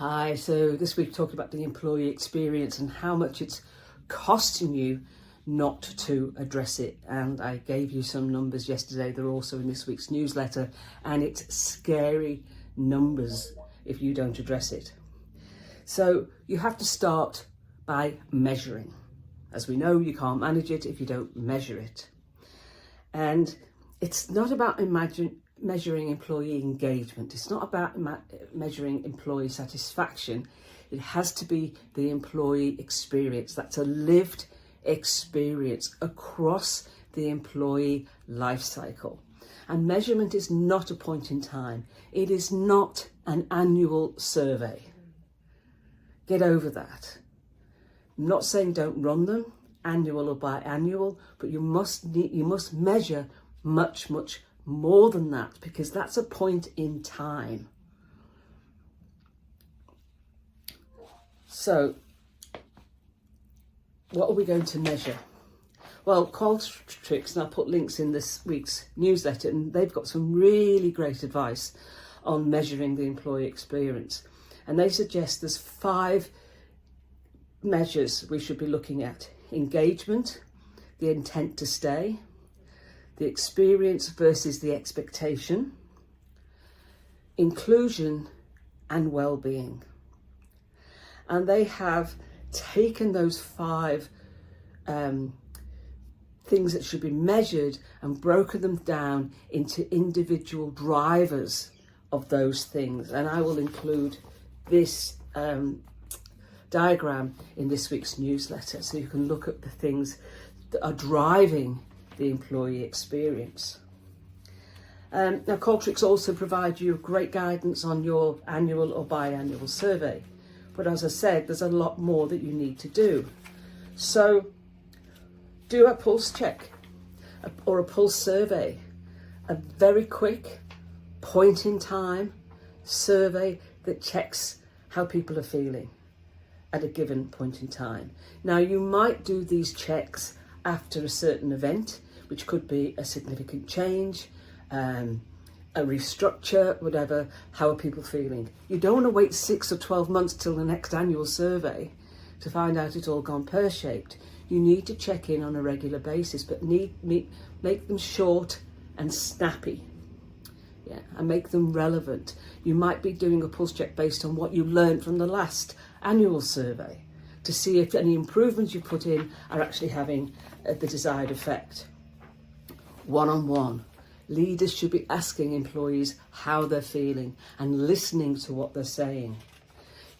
Hi, so this week talking about the employee experience and how much it's costing you not to address it. And I gave you some numbers yesterday, they're also in this week's newsletter, and it's scary numbers if you don't address it. So you have to start by measuring. As we know, you can't manage it if you don't measure it. And it's not about measuring employee engagement. It's not about measuring employee satisfaction. It has to be the employee experience. That's a lived experience across the employee life cycle. And measurement is not a point in time. It is not an annual survey. Get over that. I'm not saying don't run them, annual or biannual, but you must measure much more than that, because that's a point in time. So what are we going to measure? Well, Qualtrics, and I'll put links in this week's newsletter, and they've got some really great advice on measuring the employee experience. And they suggest there's 5 measures we should be looking at: engagement, the intent to stay, the experience versus the expectation, inclusion, and well-being. And they have taken those 5 things that should be measured and broken them down into individual drivers of those things. And I will include this diagram in this week's newsletter, so you can look at the things that are driving the employee experience. Now, Qualtrics also provide you great guidance on your annual or biannual survey. But as I said, there's a lot more that you need to do. So do a pulse check or a pulse survey, a very quick point in time survey that checks how people are feeling at a given point in time. Now, you might do these checks after a certain event, which could be a significant change, a restructure, whatever. How are people feeling? You don't want to wait 6 or 12 months till the next annual survey to find out it's all gone pear-shaped. You need to check in on a regular basis, but make them short and snappy. Yeah, and make them relevant. You might be doing a pulse check based on what you learned from the last annual survey to see if any improvements you put in are actually having the desired effect. One-on-one. Leaders should be asking employees how they're feeling and listening to what they're saying.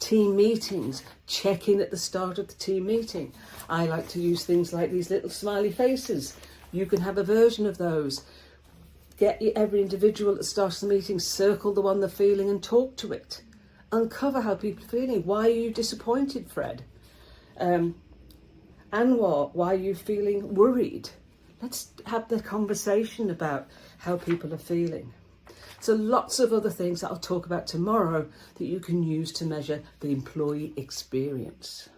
Team meetings, check in at the start of the team meeting. I like to use things like these little smiley faces. You can have a version of those. Get every individual at the start of the meeting, circle the one they're feeling and talk to it. Uncover how people are feeling. Why are you disappointed, Fred? Anwar, why are you feeling worried? Let's have the conversation about how people are feeling. So lots of other things that I'll talk about tomorrow that you can use to measure the employee experience.